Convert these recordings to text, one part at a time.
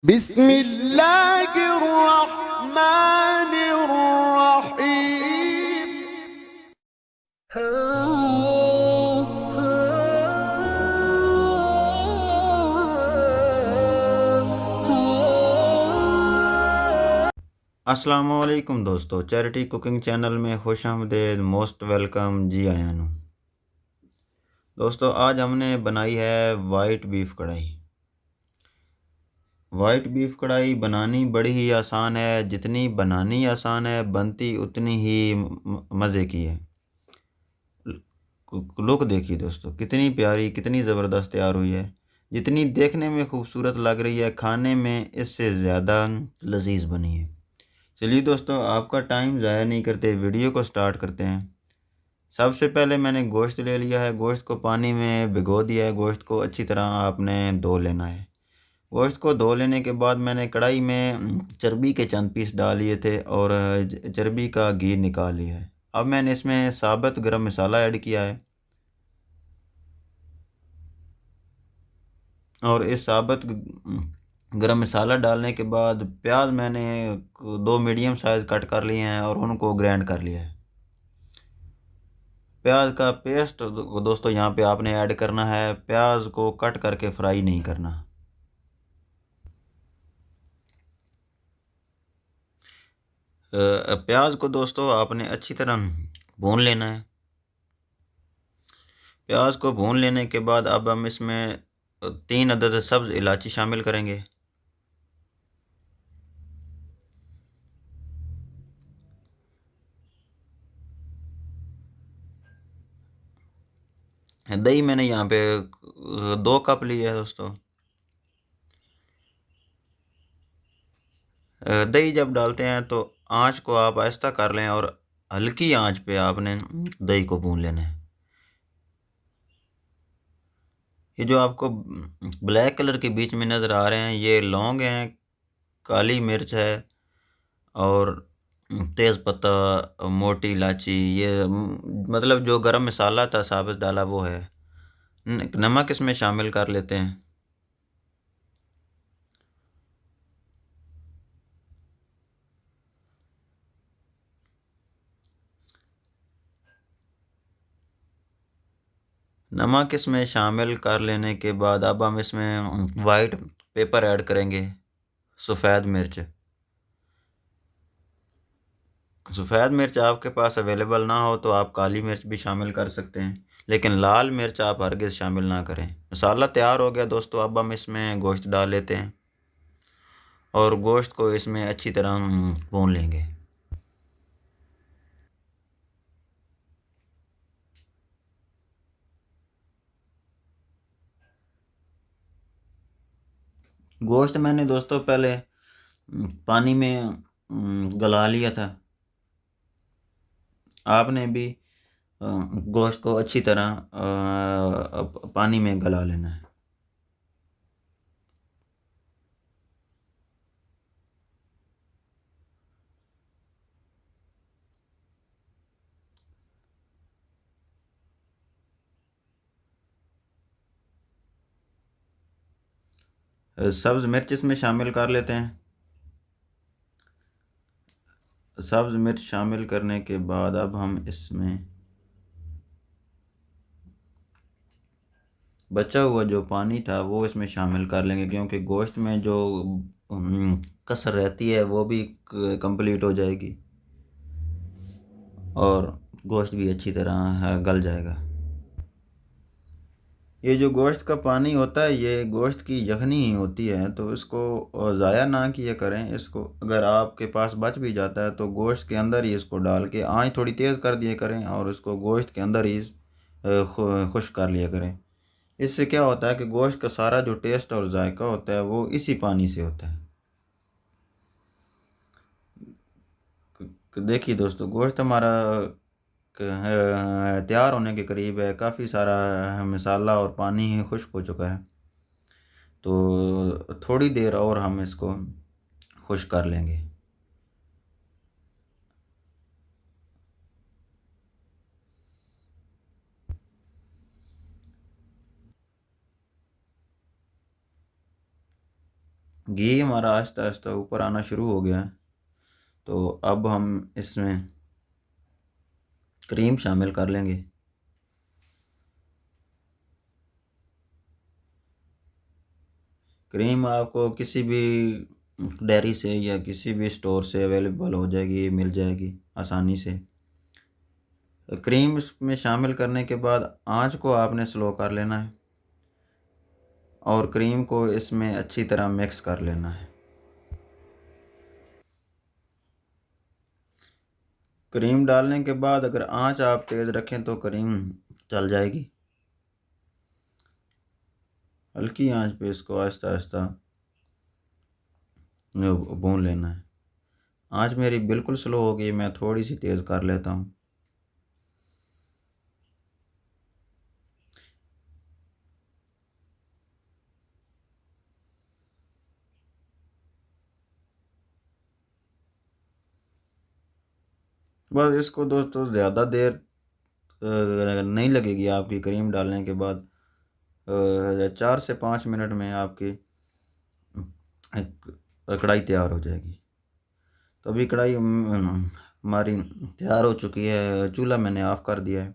बिस्मिल्लाहिर्रहमानिर्रहीम। अस्सलामुअलैकुम दोस्तों, चैरिटी कुकिंग चैनल में खुश आमदीद, मोस्ट वेलकम जी आया हूँ। दोस्तों आज हमने बनाई है वाइट बीफ कढ़ाई। वाइट बीफ कढ़ाई बनानी बड़ी ही आसान है, जितनी बनानी आसान है बनती उतनी ही मज़े की है। लुक देखिए दोस्तों, कितनी प्यारी कितनी ज़बरदस्त तैयार हुई है। जितनी देखने में खूबसूरत लग रही है, खाने में इससे ज़्यादा लजीज बनी है। चलिए दोस्तों, आपका टाइम ज़ाया नहीं करते वीडियो को स्टार्ट करते हैं। सबसे पहले मैंने गोश्त ले लिया है, गोश्त को पानी में भिगो दिया है। गोश्त को अच्छी तरह आपने धो लेना है। गोश्त को धो लेने के बाद मैंने कढ़ाई में चर्बी के चंद पीस डाल लिए थे और चर्बी का घी निकाल लिया है। अब मैंने इसमें साबुत गरम मसाला ऐड किया है और इस साबुत गरम मसाला डालने के बाद प्याज मैंने 2 मीडियम साइज़ कट कर लिए हैं और उनको ग्राइंड कर लिया है। प्याज का पेस्ट दोस्तों यहाँ पे आपने ऐड करना है। प्याज को कट करके फ्राई नहीं करना। प्याज को दोस्तों आपने अच्छी तरह भून लेना है। प्याज को भून लेने के बाद अब हम इसमें 3 अदद सब्ज़ इलायची शामिल करेंगे। दही मैंने यहाँ पे 2 कप लिए है दोस्तों। दही जब डालते हैं तो आंच को आप आहिस्ता कर लें और हल्की आंच पे आपने दही को भून लेना है। ये जो आपको ब्लैक कलर के बीच में नज़र आ रहे हैं, ये लौंग हैं, काली मिर्च है और तेज़ पत्ता, मोटी इलायची, ये मतलब जो गरम मसाला था साबुत डाला वो है। नमक इसमें शामिल कर लेते हैं। नमक इसमें शामिल कर लेने के बाद अब हम इसमें वाइट पेपर ऐड करेंगे, सफ़ेद मिर्च। सफ़ेद मिर्च आपके पास अवेलेबल ना हो तो आप काली मिर्च भी शामिल कर सकते हैं, लेकिन लाल मिर्च आप हरगिज़ शामिल ना करें। मसाला तैयार हो गया दोस्तों, अब हम इसमें गोश्त डाल लेते हैं और गोश्त को इसमें अच्छी तरह भून लेंगे। गोश्त मैंने दोस्तों पहले पानी में गला लिया था। आपने भी गोश्त को अच्छी तरह पानी में गला लेना है। सब्ज़ मिर्च इसमें शामिल कर लेते हैं। सब्ज़ मिर्च शामिल करने के बाद अब हम इसमें बचा हुआ जो पानी था वो इसमें शामिल कर लेंगे, क्योंकि गोश्त में जो कसर रहती है वो भी कंप्लीट हो जाएगी और गोश्त भी अच्छी तरह गल जाएगा। ये जो गोश्त का पानी होता है ये गोश्त की यखनी ही होती है, तो इसको ज़ाया ना किया करें। इसको अगर आपके पास बच भी जाता है तो गोश्त के अंदर ही इसको डाल के आंच थोड़ी तेज़ कर दिया करें और इसको गोश्त के अंदर ही खुश्क कर लिया करें। इससे क्या होता है कि गोश्त का सारा जो टेस्ट और जायका होता है वो इसी पानी से होता है। देखिए दोस्तों, गोश्त हमारा तैयार होने के करीब है। काफ़ी सारा मसाला और पानी ही खुश्क हो चुका है, तो थोड़ी देर और हम इसको खुश्क कर लेंगे। घी हमारा आहिस्ता आहिस्ता ऊपर आना शुरू हो गया है। तो अब हम इसमें क्रीम शामिल कर लेंगे। क्रीम आपको किसी भी डेयरी से या किसी भी स्टोर से अवेलेबल हो जाएगी, मिल जाएगी आसानी से। क्रीम इसमें शामिल करने के बाद आंच को आपने स्लो कर लेना है और क्रीम को इसमें अच्छी तरह मिक्स कर लेना है। क्रीम डालने के बाद अगर आंच आप तेज़ रखें तो क्रीम जल जाएगी। हल्की आंच पे इसको आहिस्ता आहिस्ता भून लेना है। आंच मेरी बिल्कुल स्लो हो गई, मैं थोड़ी सी तेज़ कर लेता हूँ। बस इसको दोस्तों ज़्यादा देर नहीं लगेगी आपकी क्रीम डालने के बाद। 4 से 5 मिनट में आपकी कढ़ाई तैयार हो जाएगी। तो अभी कढ़ाई हमारी तैयार हो चुकी है। चूल्हा मैंने ऑफ़ कर दिया है।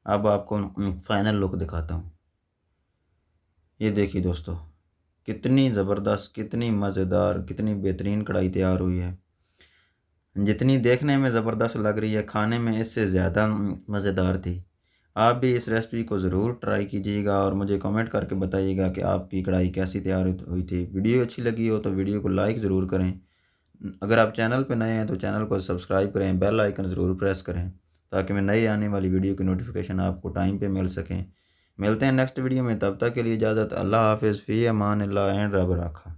अब आपको फाइनल लुक दिखाता हूँ। ये देखिए दोस्तों, कितनी ज़बरदस्त, कितनी मज़ेदार, कितनी बेहतरीन कढ़ाई तैयार हुई है। जितनी देखने में ज़बरदस्त लग रही है, खाने में इससे ज़्यादा मज़ेदार थी। आप भी इस रेसिपी को ज़रूर ट्राई कीजिएगा और मुझे कमेंट करके बताइएगा कि आपकी कढ़ाई कैसी तैयार हुई थी। वीडियो अच्छी लगी हो तो वीडियो को लाइक ज़रूर करें। अगर आप चैनल पर नए हैं तो चैनल को सब्सक्राइब करें, बेल आइकन ज़रूर प्रेस करें ताकि मैं नई आने वाली वीडियो की नोटिफिकेशन आपको टाइम पे मिल सकें। मिलते हैं नेक्स्ट वीडियो में, तब तक के लिए इजाज़त। अल्लाह हाफ़िज़, फ़ी अमान अल्लाह एंड रब राखा।